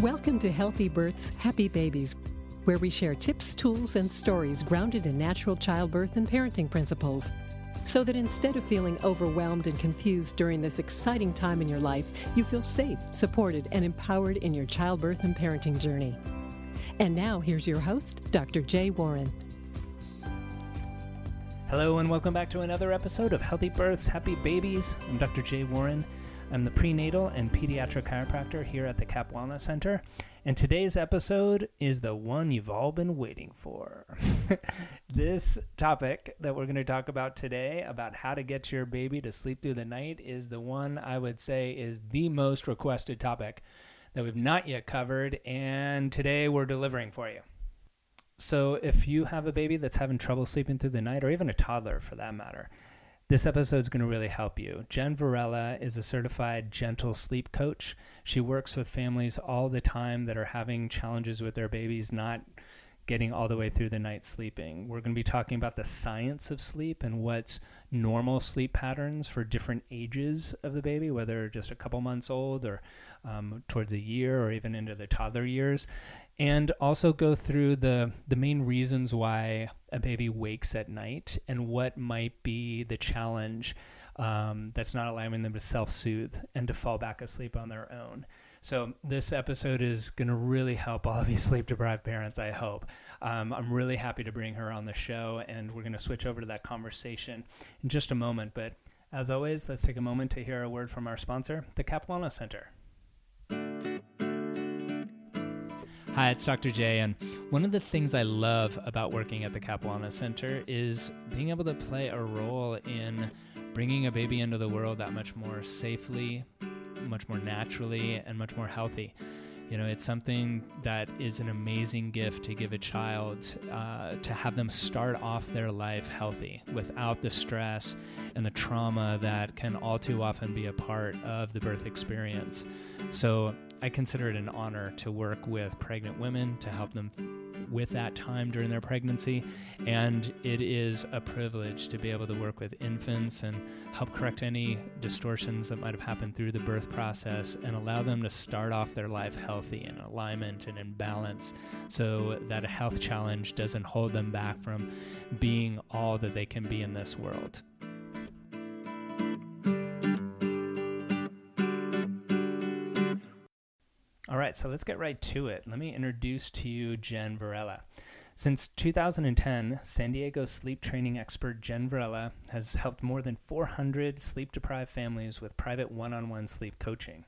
Welcome to Healthy Births, Happy Babies, where we share tips, tools, and stories grounded in natural childbirth and parenting principles, so that instead of feeling overwhelmed and confused during this exciting time in your life, you feel safe, supported, and empowered in your childbirth and parenting journey. And now, here's your host, Dr. J. Warren. Hello and welcome back to another episode of Healthy Births, Happy Babies. I'm Dr. J. Warren. I'm the prenatal and pediatric chiropractor here at the CAP Wellness Center. And today's episode is the one you've all been waiting for. This topic that we're going to talk about today, about how to get your baby to sleep through the night, is the one I would say is the most requested topic that we've not yet covered. And today we're delivering for you. So if you have a baby that's having trouble sleeping through the night, or even a toddler for that matter, this episode is going to really help you. Jen Varela is a certified gentle sleep coach. She works with families all the time that are having challenges with their babies not getting all the way through the night sleeping. We're going to be talking about the science of sleep and what's normal sleep patterns for different ages of the baby, whether just a couple months old or towards a year or even into the toddler years. And also go through the main reasons why a baby wakes at night and what might be the challenge that's not allowing them to self-soothe and to fall back asleep on their own. So this episode is going to really help all of you sleep-deprived parents, I hope. I'm really happy to bring her on the show, and we're going to switch over to that conversation in just a moment. But as always, let's take a moment to hear a word from our sponsor, the CAP Wellness Center. Hi, it's Dr. J, and one of the things I love about working at the CAP Wellness Center is being able to play a role in bringing a baby into the world that much more safely, much more naturally, and much more healthy. You know, it's something that is an amazing gift to give a child, to have them start off their life healthy without the stress and the trauma that can all too often be a part of the birth experience. So I consider it an honor to work with pregnant women to help them with that time during their pregnancy. And it is a privilege to be able to work with infants and help correct any distortions that might have happened through the birth process and allow them to start off their life healthy in alignment and in balance, so that a health challenge doesn't hold them back from being all that they can be in this world. All right, so let's get right to it. Let me introduce to you Jen Varela. Since 2010, San Diego sleep training expert Jen Varela has helped more than 400 sleep-deprived families with private one-on-one sleep coaching.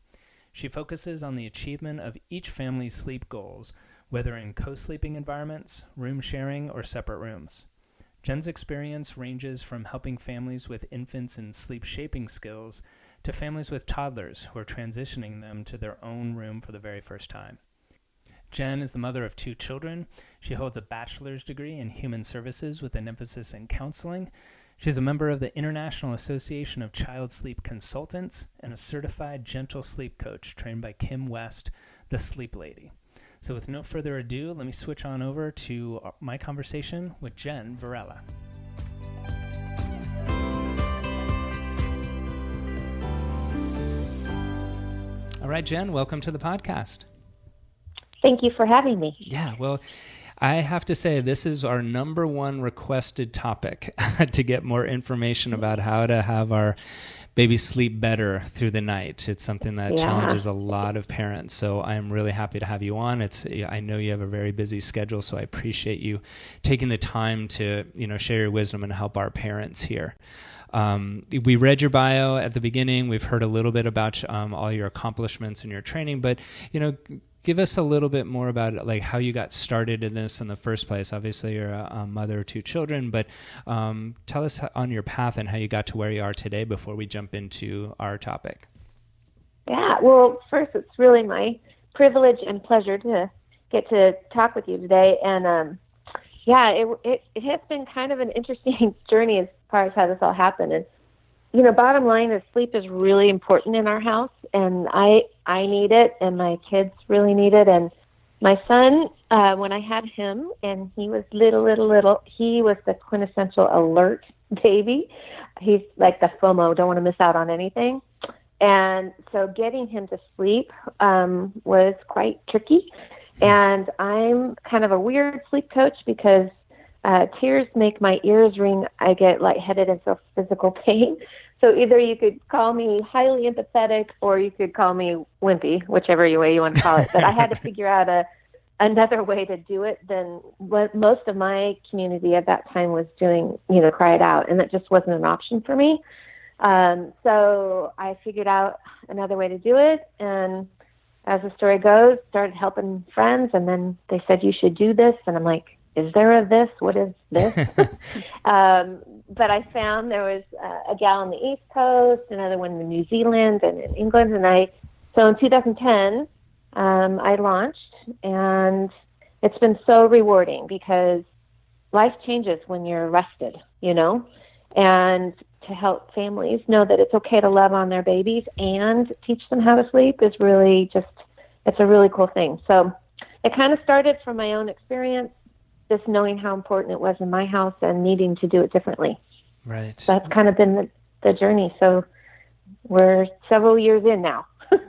She focuses on the achievement of each family's sleep goals, whether in co-sleeping environments, room sharing, or separate rooms. Jen's experience ranges from helping families with infants and sleep shaping skills to families with toddlers who are transitioning them to their own room for the very first time. Jen is the mother of 2 children. She holds a bachelor's degree in human services with an emphasis in counseling. She's a member of the International Association of Child Sleep Consultants and a certified gentle sleep coach trained by Kim West, the Sleep Lady. So with no further ado, let me switch on over to my conversation with Jen Varela. All right, Jen, welcome to the podcast. Thank you for having me. Yeah, well, I have to say this is our number one requested topic to get more information about how to have our baby sleep better through the night. It's something that challenges a lot of parents. So I am really happy to have you on. I know you have a very busy schedule, so I appreciate you taking the time to, share your wisdom and help our parents here. We read your bio at the beginning. We've heard a little bit about all your accomplishments and your training, but, give us a little bit more about how you got started in this in the first place. Obviously, you're a mother of 2 children, but tell us on your path and how you got to where you are today before we jump into our topic. Yeah, well, first, it's really my privilege and pleasure to get to talk with you today. And it has been kind of an interesting journey as far as how this all happened. And bottom line is sleep is really important in our house, and I need it, and my kids really need it. And my son, when I had him, and he was little, he was the quintessential alert baby. He's like the FOMO, don't want to miss out on anything. And so getting him to sleep was quite tricky. And I'm kind of a weird sleep coach because tears make my ears ring. I get lightheaded and feel physical pain. So either you could call me highly empathetic or you could call me wimpy, whichever way you want to call it. But I had to figure out another way to do it than what most of my community at that time was doing, cry it out. And that just wasn't an option for me. So I figured out another way to do it. And as the story goes, started helping friends. And then they said, you should do this. And I'm like, is there a this? What is this? But I found there was a gal on the East Coast, another one in New Zealand and in England. And so in 2010, I launched, and it's been so rewarding because life changes when you're rested, and to help families know that it's okay to love on their babies and teach them how to sleep is really it's a really cool thing. So it kind of started from my own experience, just knowing how important it was in my house and needing to do it differently. Right. So that's kind of been the journey. So we're several years in now.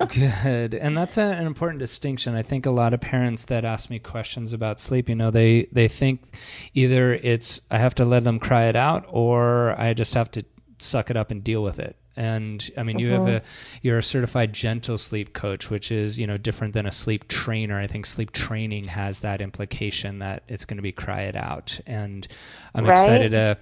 Good. And that's an important distinction. I think a lot of parents that ask me questions about sleep, they think either it's I have to let them cry it out or I just have to suck it up and deal with it. And I mean, you're a certified gentle sleep coach, which is, different than a sleep trainer. I think sleep training has that implication that it's going to be cry it out. And I'm excited to,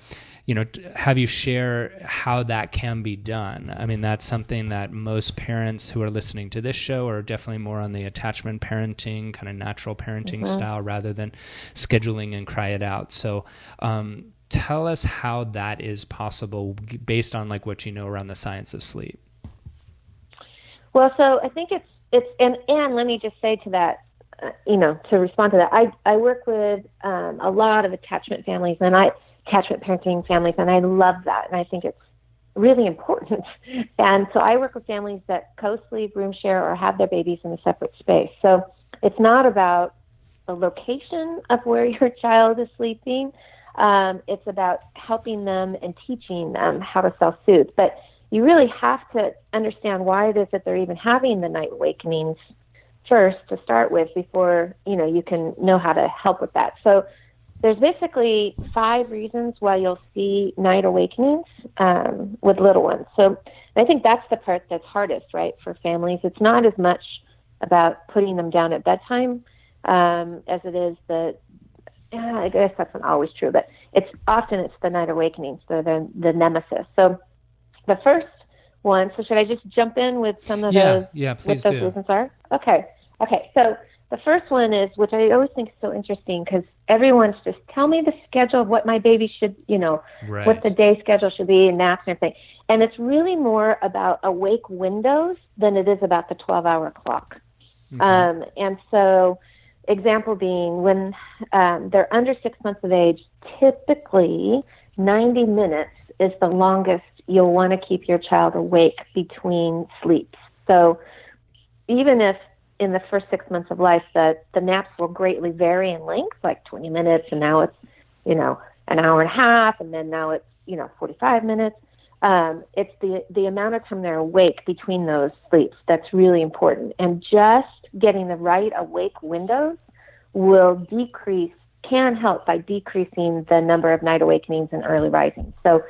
have you share how that can be done. I mean, that's something that most parents who are listening to this show are definitely more on the attachment parenting, kind of natural parenting style rather than scheduling and cry it out. So, tell us how that is possible based on what around the science of sleep. Well, so I think and let me just say to that, to respond to that, I work with a lot of attachment families and attachment parenting families, and I love that. And I think it's really important. And so I work with families that co-sleep, room share, or have their babies in a separate space. So it's not about the location of where your child is sleeping. It's about helping them and teaching them how to self-soothe. But you really have to understand why it is that they're even having the night awakenings first to start with before, you can know how to help with that. So there's basically 5 reasons why you'll see night awakenings with little ones. So I think that's the part that's hardest, right, for families. It's not as much about putting them down at bedtime as it is I guess that's not always true, but it's the night awakenings, the nemesis. So the first one, so should I just jump in with some of those? Yeah, please what those reasons are? Okay. So the first one is, which I always think is so interesting because everyone's just tell me the schedule of what my baby should, right. What the day schedule should be and naps and everything. And it's really more about awake windows than it is about the 12-hour clock. Okay. And so example being when they're under 6 months of age, typically 90 minutes is the longest you'll want to keep your child awake between sleeps. So even if in the first 6 months of life the naps will greatly vary in length, like 20 minutes, and now it's, an hour and a half, and then now it's, 45 minutes. It's the amount of time they're awake between those sleeps that's really important. And just getting the right awake windows can help by decreasing the number of night awakenings and early rising. So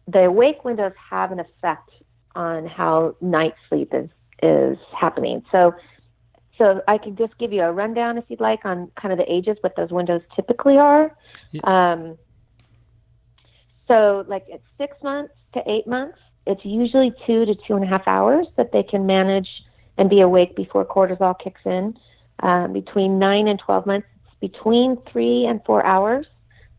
the awake windows have an effect on how night sleep is happening. So I can just give you a rundown if you'd like on kind of the ages, what those windows typically are. Yeah. So like at 6 months to 8 months, it's usually 2 to 2.5 hours that they can manage and be awake before cortisol kicks in. Between 9 and 12 months, it's between 3 and 4 hours.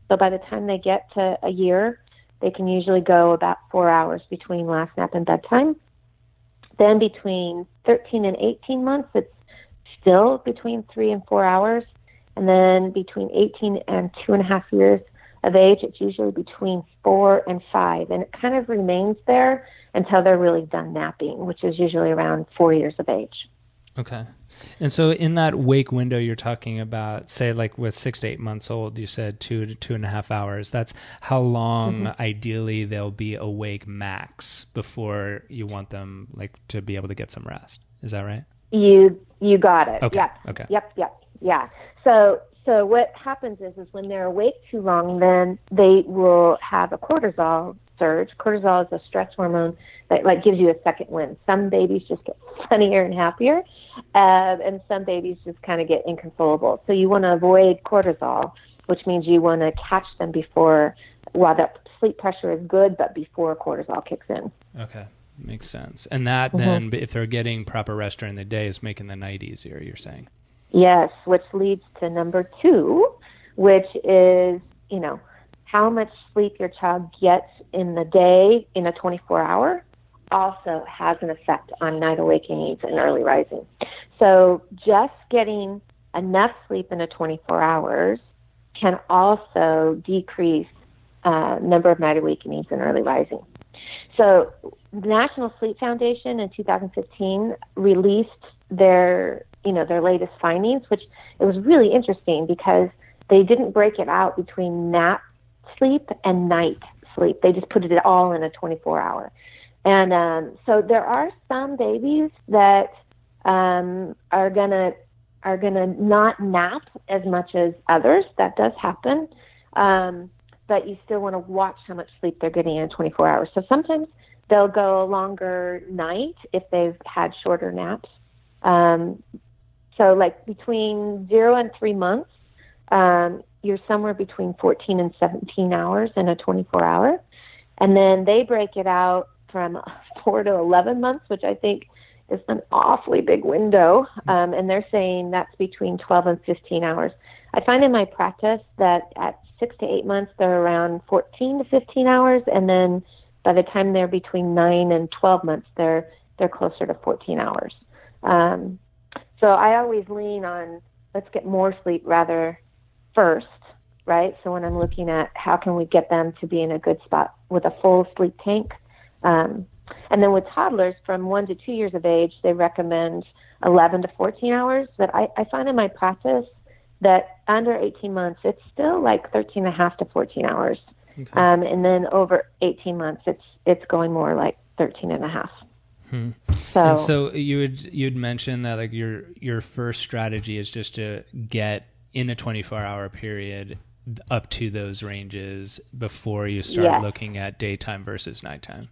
So by the time they get to a year, they can usually go about 4 hours between last nap and bedtime. Then between 13 and 18 months, it's still between 3 and 4 hours. And then between 18 and 2.5 years of age, it's usually between 4 and 5. And it kind of remains there until they're really done napping, which is usually around 4 years of age. Okay. And so in that wake window you're talking about, say like with 6 to 8 months old, you said 2 to 2.5 hours. That's how long ideally they'll be awake max before you want them like to be able to get some rest. Is that right? You got it. Okay. Yep. Okay. Yep. Yeah. So what happens is when they're awake too long, then they will have a cortisol surge. Cortisol is a stress hormone that like gives you a second wind. Some babies just get funnier and happier, and some babies just kind of get inconsolable. So you want to avoid cortisol, which means you want to catch them while that sleep pressure is good, but before cortisol kicks in. Okay. Makes sense. And that then, if they're getting proper rest during the day, is making the night easier, you're saying? Yes, which leads to number 2, which is, how much sleep your child gets in the day in a 24-hour also has an effect on night awakening needs and early rising. So just getting enough sleep in a 24 hours can also decrease number of night awakenings and early rising. So the National Sleep Foundation in 2015 released their latest findings, which it was really interesting because they didn't break it out between nap sleep and night sleep. They just put it all in a 24-hour. And so there are some babies that are gonna not nap as much as others. That does happen. But you still want to watch how much sleep they're getting in 24 hours. So sometimes they'll go a longer night if they've had shorter naps. So like between 0 and 3 months, you're somewhere between 14 and 17 hours in a 24-hour. And then they break it out from 4 to 11 months, which I think is an awfully big window. And they're saying that's between 12 and 15 hours. I find in my practice that at 6 to 8 months, they're around 14 to 15 hours. And then by the time they're between 9 and 12 months, they're closer to 14 hours. So I always lean on let's get more sleep rather first, right? So when I'm looking at how can we get them to be in a good spot with a full sleep tank. And then with toddlers from 1 to 2 years of age, they recommend 11 to 14 hours. But I find in my practice that under 18 months, it's still like 13 and a half to 14 hours. Okay. And then over 18 months, it's going more like 13 and a half. So you'd mentioned that like your first strategy is just to get in a 24-hour period up to those ranges before you start looking at daytime versus nighttime.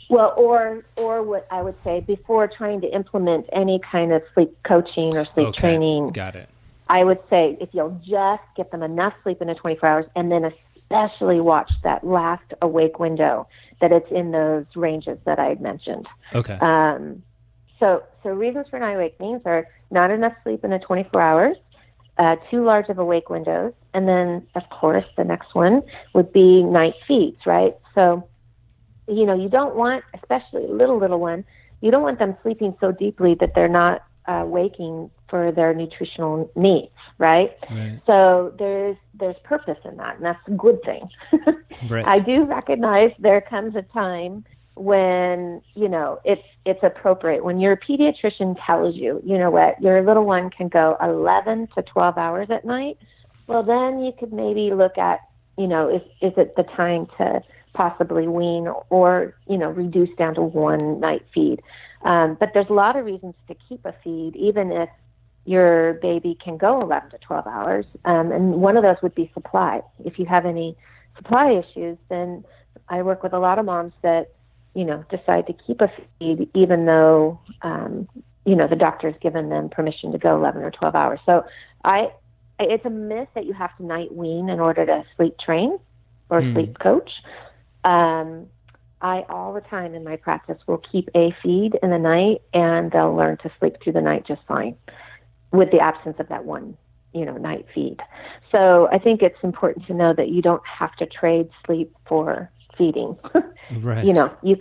Well, or what I would say before trying to implement any kind of sleep coaching or sleep training. Got it. I would say if you'll just get them enough sleep in the 24 hours and then especially watch that last awake window, that it's in those ranges that I had mentioned. Okay. So reasons for night awakenings are not enough sleep in the 24 hours, too large of awake windows, and then, of course, the next one would be night feeds, right? So, you don't want, especially little one, you don't want them sleeping so deeply that they're not waking for their nutritional needs, right? So there's purpose in that, and that's a good thing. Right. I do recognize there comes a time when, it's appropriate. When your pediatrician tells you, what, your little one can go 11 to 12 hours at night, well, then you could maybe look at, is it the time to possibly wean or, reduce down to one night feed. But there's a lot of reasons to keep a feed, even if your baby can go 11 to 12 hours. And one of those would be supply. If you have any supply issues, then I work with a lot of moms that, decide to keep a feed, even though, the doctor's given them permission to go 11 or 12 hours. So it's a myth that you have to night wean in order to sleep train or sleep coach. I all the time in my practice will keep a feed in the night, and they'll learn to sleep through the night just fine with the absence of that one, night feed. So I think it's important to know that you don't have to trade sleep for feeding. Right. You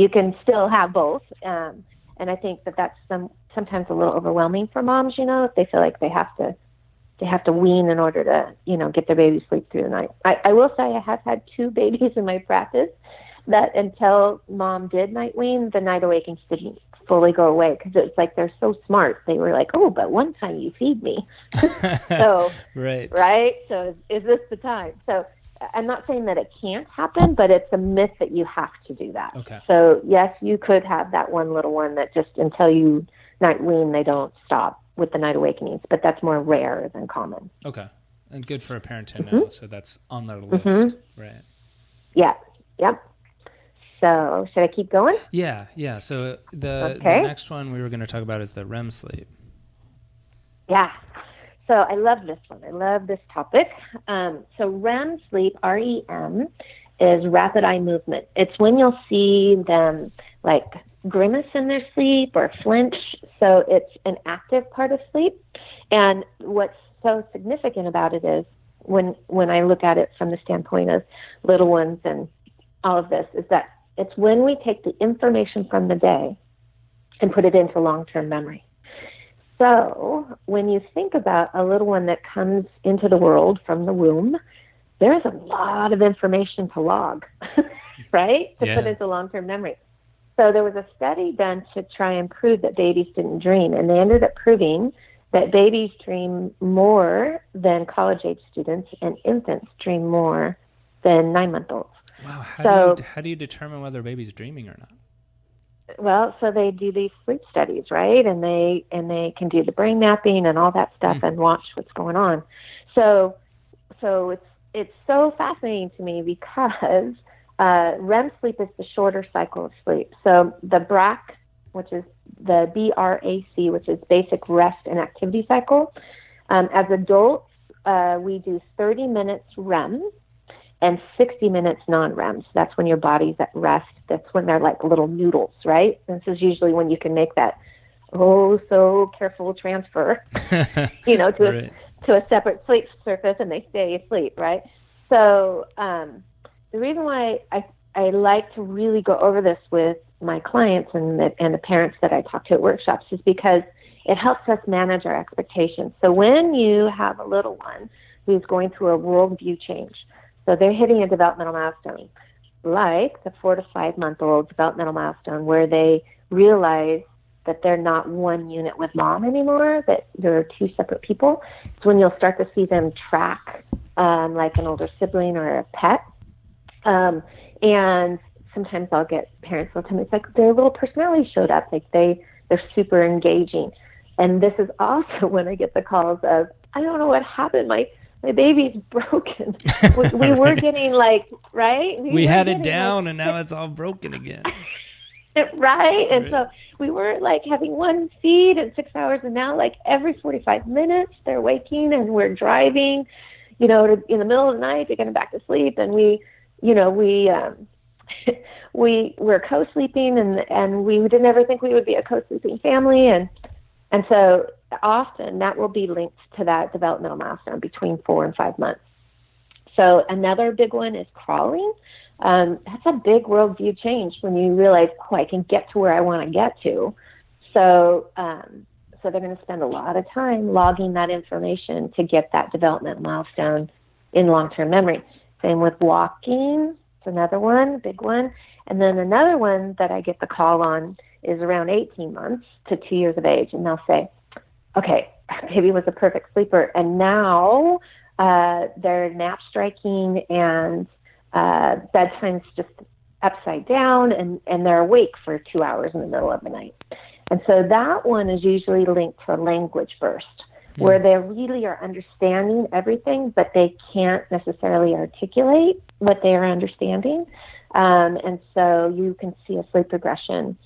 can still have both. And I think that's sometimes a little overwhelming for moms, if they feel like they have to wean in order to, get their baby sleep through the night. I will say I have had 2 babies in my practice that until mom did night wean, the night awakenings didn't fully go away, because it's like they're so smart. They were like, oh, but one time you feed me. So, right? So is this the time? So I'm not saying that it can't happen, but it's a myth that you have to do that. Okay. So yes, you could have that one little one that just until you night wean, they don't stop with the night awakenings, but that's more rare than common. Okay. And good for a parent to know. So that's on their list. Right. Yeah. Yep. So should I keep going? Yeah. So the next one we were going to talk about is the REM sleep. Yeah. So I love this one. I love this topic. So REM sleep, REM, is rapid eye movement. It's when you'll see them like grimace in their sleep or flinch. So it's an active part of sleep. And what's so significant about it is when I look at it from the standpoint of little ones and all of this, is that it's when we take the information from the day and put it into long-term memory. So when you think about a little one that comes into the world from the womb, there's a lot of information to log, right? To put into long-term memory. So there was a study done to try and prove that babies didn't dream, and they ended up proving that babies dream more than college-age students, and infants dream more than 9-month-olds. Wow. How do you determine whether a baby's dreaming or not? Well, so they do these sleep studies, right? And they can do the brain mapping and all that stuff and watch what's going on. So it's so fascinating to me because REM sleep is the shorter cycle of sleep. So the BRAC, which is the BRAC, which is basic rest and activity cycle. As adults, we do 30 minutes REM and 60 minutes non-REM. So that's when your body's at rest. That's when they're like little noodles, right? This is usually when you can make that so careful transfer, to a separate sleep surface, and they stay asleep, right? So the reason why I like to really go over this with my clients and the parents that I talk to at workshops is because it helps us manage our expectations. So when you have a little one who's going through a worldview change, so they're hitting a developmental milestone, like the 4 to 5 month old developmental milestone, where they realize that they're not one unit with mom anymore, that they're two separate people. It's when you'll start to see them track like an older sibling or a pet. And sometimes I'll get parents will tell me, it's like their little personality showed up, like they're super engaging. And this is also when I get the calls of, I don't know what happened, my baby's broken. We were getting like, right? We had it down and now it's all broken again. Right? And so we were like having one feed in 6 hours, and now like every 45 minutes they're waking and we're driving, in the middle of the night to get them back to sleep. And we're co-sleeping and we didn't ever think we would be a co-sleeping family. And so often that will be linked to that developmental milestone between 4 and 5 months. So another big one is crawling. That's a big worldview change when you realize, I can get to where I want to get to. So they're going to spend a lot of time logging that information to get that developmental milestone in long-term memory. Same with walking. It's another one, big one. And then another one that I get the call on is around 18 months to 2 years of age. And they'll say, okay, baby was a perfect sleeper, and now they're nap striking and bedtime's just upside down, and they're awake for 2 hours in the middle of the night. And so that one is usually linked to a language burst, where they really are understanding everything, but they can't necessarily articulate what they are understanding. And so you can see a sleep regression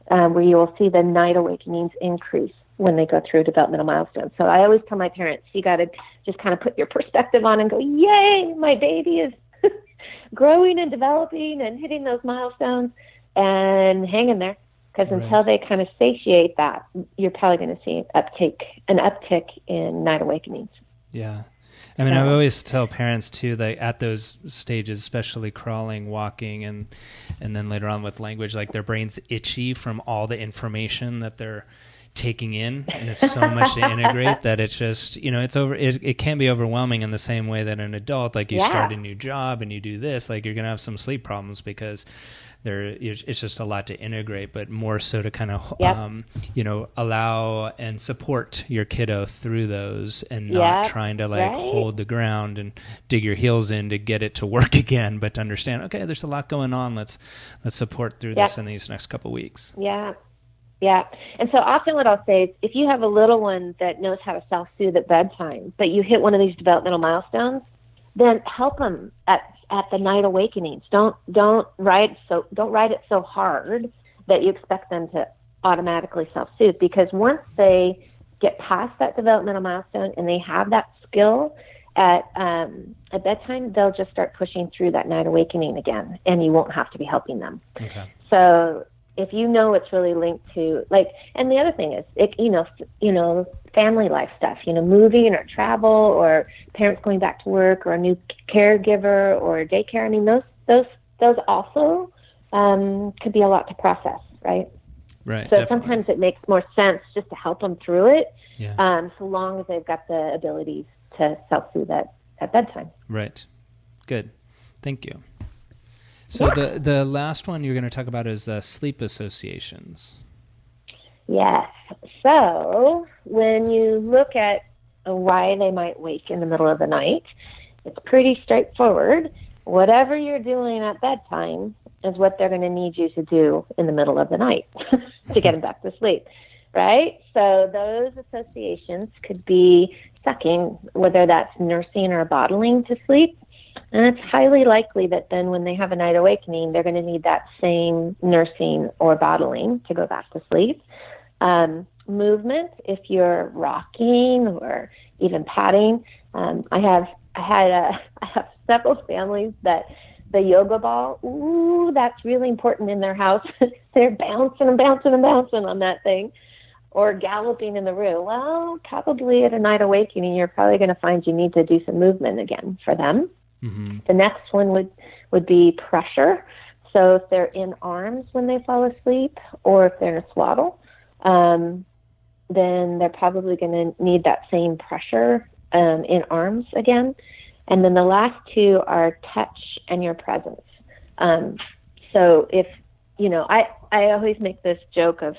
where you will see the night awakenings increase when they go through developmental milestones. So I always tell my parents, you got to just kind of put your perspective on and go, yay, my baby is growing and developing and hitting those milestones, and hang in there. Because until they kind of satiate that, you're probably going to see an uptick in night awakenings. Yeah. I mean, I always tell parents too that at those stages, especially crawling, walking, and then later on with language, like their brain's itchy from all the information that they're taking in, and it's so much to integrate that it's just, it can be overwhelming in the same way that an adult, like you start a new job and you do this, like you're going to have some sleep problems because it's just a lot to integrate, but more so to kind of, allow and support your kiddo through those and not trying to hold the ground and dig your heels in to get it to work again, but to understand, okay, there's a lot going on. Let's support through this in these next couple weeks. Yeah. Yeah. And so often what I'll say is if you have a little one that knows how to self-soothe at bedtime, but you hit one of these developmental milestones, then help them at the night awakenings. Don't write it so hard that you expect them to automatically self-soothe, because once they get past that developmental milestone and they have that skill at bedtime, they'll just start pushing through that night awakening again, and you won't have to be helping them. Okay. So if you know it's really linked to and the other thing is, family life stuff, moving or travel or parents going back to work or a new caregiver or daycare. I mean, those also could be a lot to process, right? Right. So definitely. sometimes it makes more sense just to help them through it, Yeah. so long as they've got the ability to self-soothe at bedtime. Right. Good. Thank you. So the last one you're going to talk about is sleep associations. Yes. So when you look at why they might wake in the middle of the night, it's pretty straightforward. Whatever you're doing at bedtime is what they're going to need you to do in the middle of the night to get them back to sleep, right? So those associations could be sucking, whether that's nursing or bottling to sleep. And it's highly likely that then when they have a night awakening, they're going to need that same nursing or bottling to go back to sleep. Movement, if you're rocking or even patting. I have several families that the yoga ball, that's really important in their house. They're bouncing and bouncing and bouncing on that thing, or galloping in the room. Well, probably at a night awakening, you're probably going to find you need to do some movement again for them. Mm-hmm. The next one would be pressure. So if they're in arms when they fall asleep, or if they're in a swaddle, then they're probably going to need that same pressure in arms again. And then the last two are touch and your presence. So if, I always make this joke of,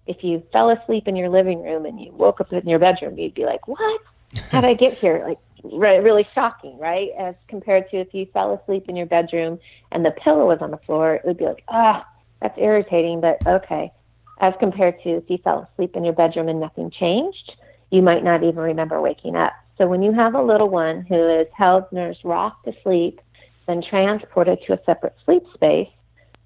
if you fell asleep in your living room and you woke up in your bedroom, you'd be like, what? How'd I get here? Like, really shocking, right? As compared to if you fell asleep in your bedroom and the pillow was on the floor, it would be like, that's irritating, but okay. As compared to if you fell asleep in your bedroom and nothing changed, you might not even remember waking up. So when you have a little one who is held, nursed, rocked to sleep, then transported to a separate sleep space,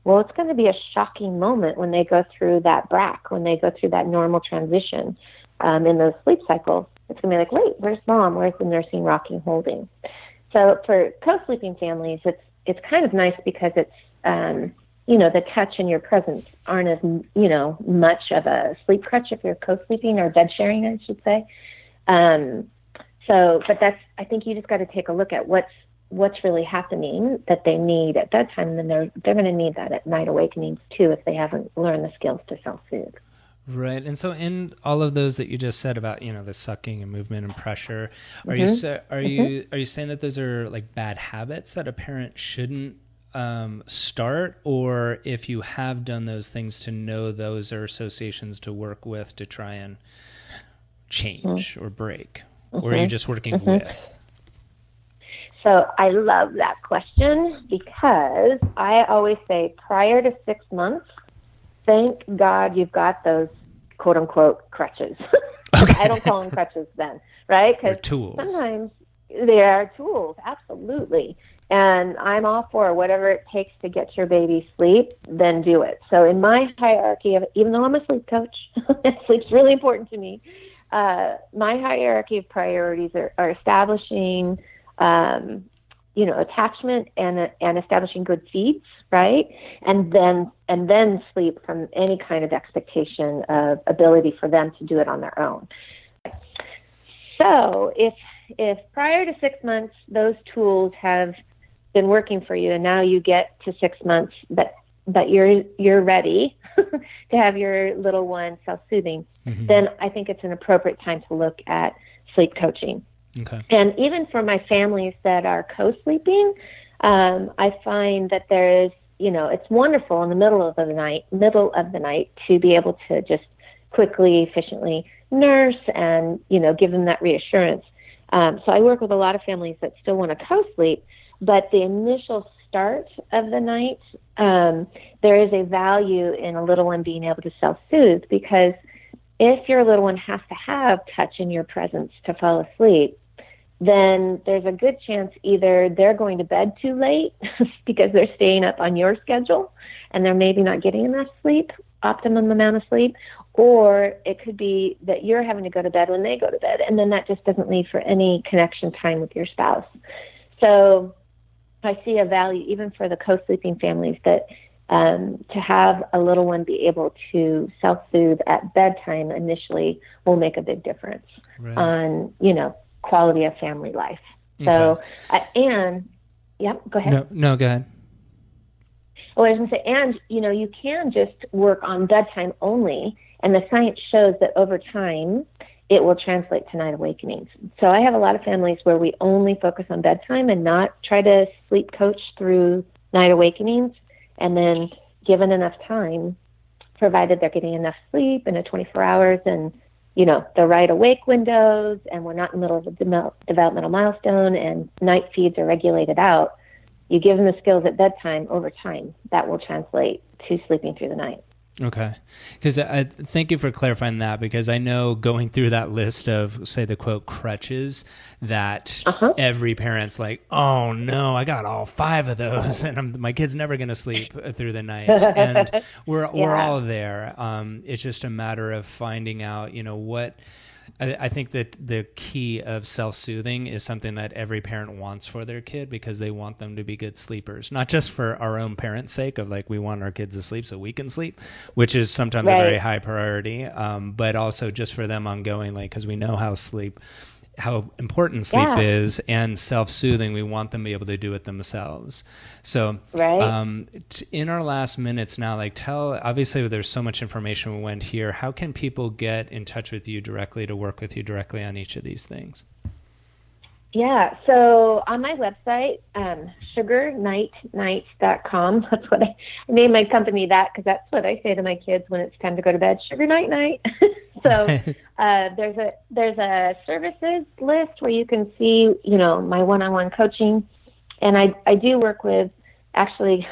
well, it's going to be a shocking moment when they go through that BRAC, when they go through that normal transition in those sleep cycles. It's going to be like, wait, where's mom? Where's the nursing, rocking, holding? So for co-sleeping families, it's kind of nice because it's, the touch and your presence aren't as, much of a sleep crutch if you're co-sleeping or bed sharing, I should say. But I think you just got to take a look at what's really happening that they need at bedtime, and then they're going to need that at night awakenings too if they haven't learned the skills to self-soothe. Right. And so in all of those that you just said about, the sucking and movement and pressure, are you saying that those are like bad habits that a parent shouldn't start, or if you have done those things to know those are associations to work with to try and change or break, or are you just working with? So I love that question, because I always say prior to 6 months, thank God you've got those quote unquote crutches. Okay. I don't call them crutches then, right? They're tools. Sometimes they are tools, absolutely. And I'm all for whatever it takes to get your baby sleep, then do it. So in my hierarchy of, even though I'm a sleep coach, sleep's really important to me. My hierarchy of priorities are establishing, attachment and establishing good feeds, right? And then sleep from any kind of expectation of ability for them to do it on their own. So if prior to 6 months, those tools have been working for you, and now you get to 6 months, but you're ready to have your little one self-soothing, then I think it's an appropriate time to look at sleep coaching. Okay. And even for my families that are co-sleeping, I find that there is, it's wonderful in the middle of the night to be able to just quickly, efficiently nurse and, give them that reassurance. So I work with a lot of families that still want to co-sleep, but the initial start of the night, there is a value in a little one being able to self-soothe, because if your little one has to have touch in your presence to fall asleep, then there's a good chance either they're going to bed too late because they're staying up on your schedule and they're maybe not getting enough sleep, optimum amount of sleep, or it could be that you're having to go to bed when they go to bed, and then that just doesn't leave for any connection time with your spouse. So I see a value even for the co-sleeping families that to have a little one be able to self-soothe at bedtime initially will make a big difference on, quality of family life. Okay. So, go ahead. No, go ahead. Oh, I was going to say, and, you can just work on bedtime only, and the science shows that over time, it will translate to night awakenings. So I have a lot of families where we only focus on bedtime and not try to sleep coach through night awakenings, and then given enough time, provided they're getting enough sleep in a 24 hours and, the right awake windows, and we're not in the middle of a developmental milestone and night feeds are regulated out, you give them the skills at bedtime over time, that will translate to sleeping through the night. Okay. Because I thank you for clarifying that, because I know going through that list of, say, the quote crutches, that every parent's like, oh no, I got all 5 of those and my kid's never going to sleep through the night. And we're all there. It's just a matter of finding out, what I think that the key of self-soothing is something that every parent wants for their kid, because they want them to be good sleepers, not just for our own parents' sake of like, we want our kids to sleep so we can sleep, which is sometimes a very high priority, but also just for them ongoing, like, because we know how important sleep is, and self-soothing, we want them to be able to do it themselves. So in our last minutes now, obviously there's so much information we went here. How can people get in touch with you directly to work with you directly on each of these things? Yeah, so on my website, sugarnightnight.com, that's what I named my company that, because that's what I say to my kids when it's time to go to bed, sugar night night. So there's a services list where you can see, my one-on-one coaching, and I do work with actually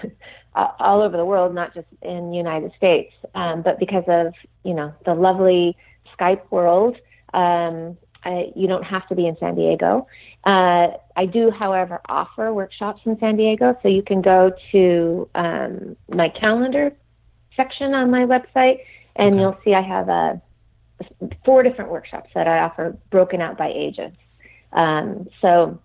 all over the world, not just in the United States, but because of, the lovely Skype world, you don't have to be in San Diego. I do, however, offer workshops in San Diego, so you can go to my calendar section on my website, and you'll see I have 4 different workshops that I offer, broken out by ages. So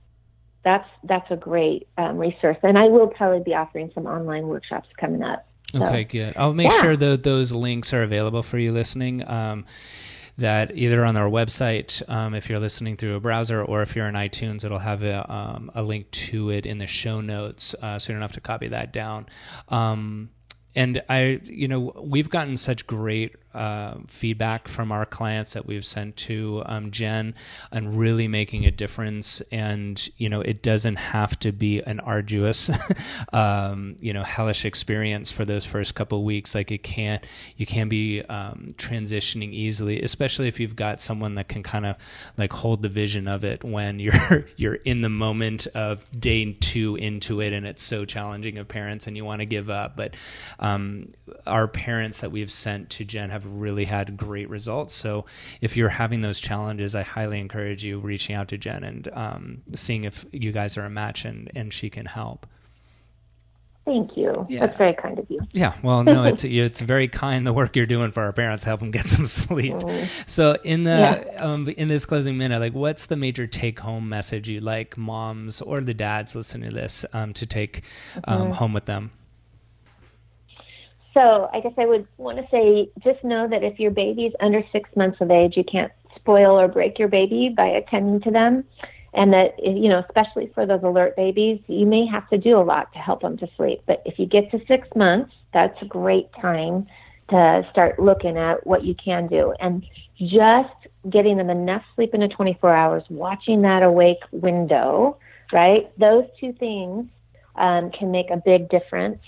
that's a great resource, and I will probably be offering some online workshops coming up. Okay, good. I'll make sure that those links are available for you listening. That either on our website, if you're listening through a browser, or if you're in iTunes, it'll have a link to it in the show notes, so you don't have to copy that down. And we've gotten such great feedback from our clients that we've sent to Jen, and really making a difference. And, it doesn't have to be an arduous, hellish experience for those first couple of weeks. Like you can be transitioning easily, especially if you've got someone that can kind of like hold the vision of it when you're in the moment of day 2 into it, and it's so challenging of parents and you want to give up. But our parents that we've sent to Jen have really had great results. So if you're having those challenges, I highly encourage you reaching out to Jen and seeing if you guys are a match and she can help. Thank you. Yeah. That's very kind of you. Yeah. Well, no, it's very kind, the work you're doing for our parents, help them get some sleep. So in in this closing minute, like, what's the major take home message you'd like moms or the dads listening to this to take home with them? So I guess I would want to say, just know that if your baby's under 6 months of age, you can't spoil or break your baby by attending to them. And that, especially for those alert babies, you may have to do a lot to help them to sleep. But if you get to 6 months, that's a great time to start looking at what you can do. And just getting them enough sleep in the 24 hours, watching that awake window, right? Those two things can make a big difference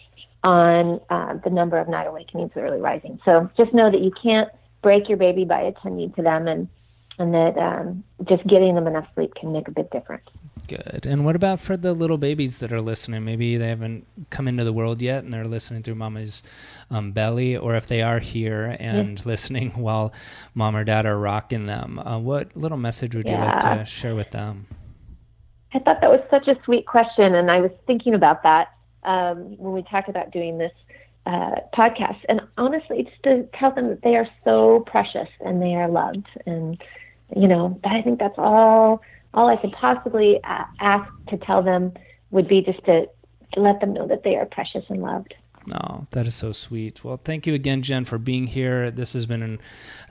on the number of night awakenings early rising. So just know that you can't break your baby by attending to them, and that just getting them enough sleep can make a big difference. Good. And what about for the little babies that are listening? Maybe they haven't come into the world yet and they're listening through mama's belly, or if they are here and listening while mom or dad are rocking them, what little message would you like to share with them? I thought that was such a sweet question, and I was thinking about that when we talked about doing this podcast. And honestly, just to tell them that they are so precious and they are loved. And, I think that's all I could possibly ask to tell them would be just to let them know that they are precious and loved. Oh, that is so sweet. Well, thank you again, Jen, for being here. This has been an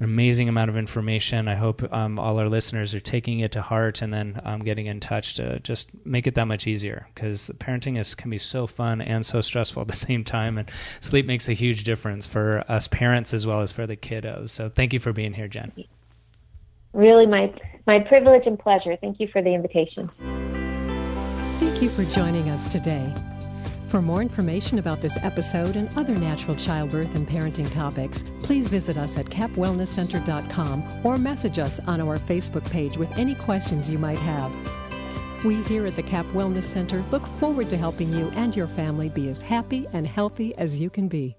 amazing amount of information. I hope all our listeners are taking it to heart and then getting in touch to just make it that much easier, because parenting can be so fun and so stressful at the same time, and sleep makes a huge difference for us parents as well as for the kiddos. So thank you for being here, Jen. Really my privilege and pleasure. Thank you for the invitation. Thank you for joining us today. For more information about this episode and other natural childbirth and parenting topics, please visit us at capwellnesscenter.com or message us on our Facebook page with any questions you might have. We here at the Cap Wellness Center look forward to helping you and your family be as happy and healthy as you can be.